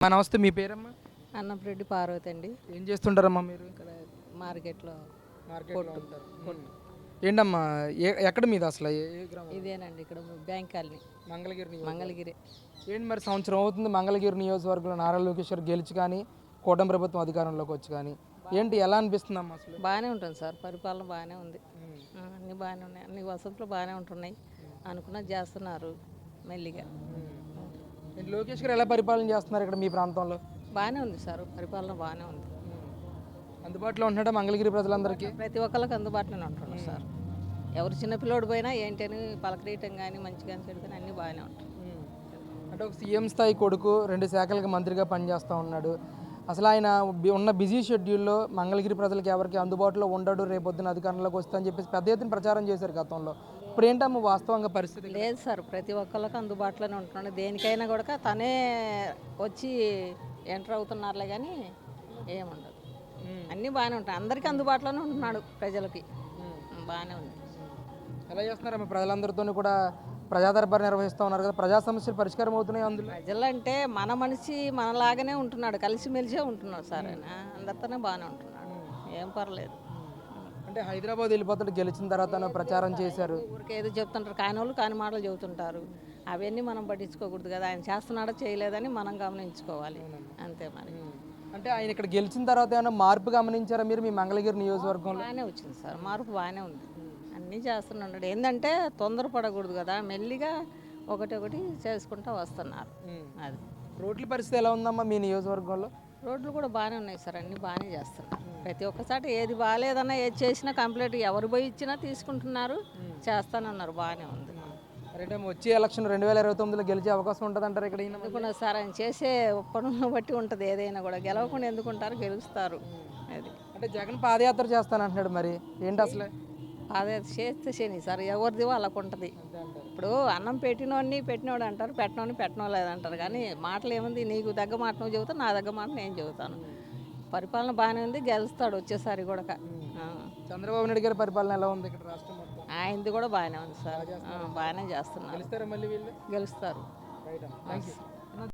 నమస్తే, మీ పేరమ్మా? అన్నంరెడ్డి పార్వతి అండి. ఏం చేస్తుంటారమ్మా మీరు? ఇక్కడ మార్కెట్లో మార్కెట్లో కొట్టు ఉంటారు. కొట్టు ఏంటమ్మా, ఎక్కడ మీద అసలు ఏ గ్రామం? ఇదేనండి, ఇక్కడ బ్యాంక్ కాలనీ మంగళగిరి నియోజకవర్గం. మంగళగిరి. ఏంటి మరి, సంవత్సరం అవుతుంది మంగళగిరి నియోజకవర్గంలో నారా లోకేశ్వర్ గెలిచి కానీ కూటమి ప్రభుత్వం అధికారంలోకి వచ్చి కానీ ఏంటి ఎలా అనిపిస్తుందమ్మా అసలు? బాగానే ఉంటుంది సార్, పరిపాలన బాగానే ఉంది. అన్నీ బాగానే ఉన్నాయి, అన్ని వసతులు బాగానే ఉంటున్నాయి. అనుకున్నది చేస్తున్నారు మెల్లిగా. లోకేష్ గారు ఎలా పరిపాలన చేస్తున్నారు ఇక్కడ మీ ప్రాంతంలో? బాగానే ఉంది సార్, పరిపాలన బాగానే ఉంది. అందుబాటులో ఉంటున్నాడా మంగళగిరి ప్రజలందరికీ? ప్రతి ఒక్కరికి అందుబాటులోనే ఉంటున్నారు సార్. ఎవరు చిన్నపిల్లోడు పోయినా ఏంటని పలకరీయటం కానీ మంచిగా చెడు కానీ అన్నీ బాగానే ఉంటాయి. అంటే ఒక సీఎం స్థాయి కొడుకు 2 శాఖలకు మంత్రిగా పనిచేస్తూ ఉన్నాడు. అసలు ఆయన ఉన్న బిజీ షెడ్యూల్లో మంగళగిరి ప్రజలకు ఎవరికి అందుబాటులో ఉండడు, రేపొద్దున అధికారంలోకి వస్తా అని చెప్పేసి పెద్ద ఎత్తున ప్రచారం చేశారు గతంలో. ఇప్పుడు ఏంటమ్మా వాస్తవంగా పరిస్థితి? లేదు సార్, ప్రతి ఒక్కరికి అందుబాటులోనే ఉంటున్నాడు. దేనికైనా కూడా తనే వచ్చి ఎంటర్ అవుతున్నారులే కానీ ఏముండదు. అన్నీ బాగానే ఉంటాయి, అందరికీ అందుబాటులోనే ఉంటున్నాడు ప్రజలకి. బాగానే ఉంది. ఎలా చేస్తున్నారమ్మా, ప్రజలందరితో కూడా ప్రజా దర్బార్ నిర్వహిస్తూ ఉన్నారు కదా, ప్రజా సమస్యలు పరిష్కారం అవుతున్నాయి అందులో? ప్రజలంటే మన మనిషి మనలాగానే ఉంటున్నాడు, కలిసిమెలిసే ఉంటున్నాడు సార్. ఆయన అందరితోనే బాగానే ఉంటున్నాడు, ఏం పర్లేదు. అంటే హైదరాబాద్ వెళ్ళిపోతాడు గెలిచిన తర్వాత ప్రచారం చేశారు. ఊరికి ఏదో చెప్తుంటారు, కాని వాళ్ళు కాని మాటలు చెబుతుంటారు. అవన్నీ మనం పట్టించుకోకూడదు కదా, ఆయన చేస్తున్నాడో చేయలేదని మనం గమనించుకోవాలి అంతే. మరి అంటే ఆయన ఇక్కడ గెలిచిన తర్వాత ఏమైనా మార్పు గమనించారా మీరు మీ మంగళగిరి నియోజకవర్గంలో? బాగానే వచ్చింది సార్, మార్పు బాగానే ఉంది. అన్నీ చేస్తున్నాడు. ఏంటంటే తొందరపడకూడదు కదా, మెల్లిగా ఒకటి చేసుకుంటూ వస్తున్నారు. అది రోడ్ల పరిస్థితి ఎలా ఉందమ్మా మీ నియోజకవర్గంలో? రోడ్లు కూడా బాగానే ఉన్నాయి సార్, అన్నీ బాగానే చేస్తున్నారు. ప్రతి ఒక్కసారి ఏది బాగాలేదన్నా ఏది చేసినా కంప్లీట్ ఎవరు పోయి ఇచ్చినా తీసుకుంటున్నారు, చేస్తానన్నారు. బాగానే ఉంది. రేపు వచ్చే ఎలక్షన్ 2029లో గెలిచే అవకాశం ఉంటుంది అంటారు ఇక్కడ? ఎందుకున్నారు సార్, ఆయన చేసే పనులను బట్టి ఉంటుంది. ఏదైనా కూడా గెలవకుండా ఎందుకుంటారు, గెలుస్తారు. అది అంటే జగన్ పాదయాత్ర చేస్తానంటున్నాడు, మరి ఏంటి అసలు? పాదయాత్ర చేస్తే శని సార్, ఎవరిది వాళ్ళకు ఉంటుంది. ఇప్పుడు అన్నం పెట్టినోడు అంటారు, పెట్టినోని పెట్టనోలేదంటారు. కానీ మాటలు ఏముంది, నీకు దగ్గ మాట నువ్వు చెబుతావు, నా దగ్గర మాట నేను చెబుతాను. పరిపాలన బాగానే ఉంది, గెలుస్తాడు వచ్చేసారి కూడా. చంద్రబాబు నాయుడు గారి పరిపాలన ఎలా ఉంది ఇక్కడ రాష్ట్రం మొత్తం? ఆయనది కూడా బాగానే ఉంది సార్, బాగానే చేస్తున్నారు. గెలుస్తారా మళ్ళీ వీళ్ళు? గెలుస్తారు.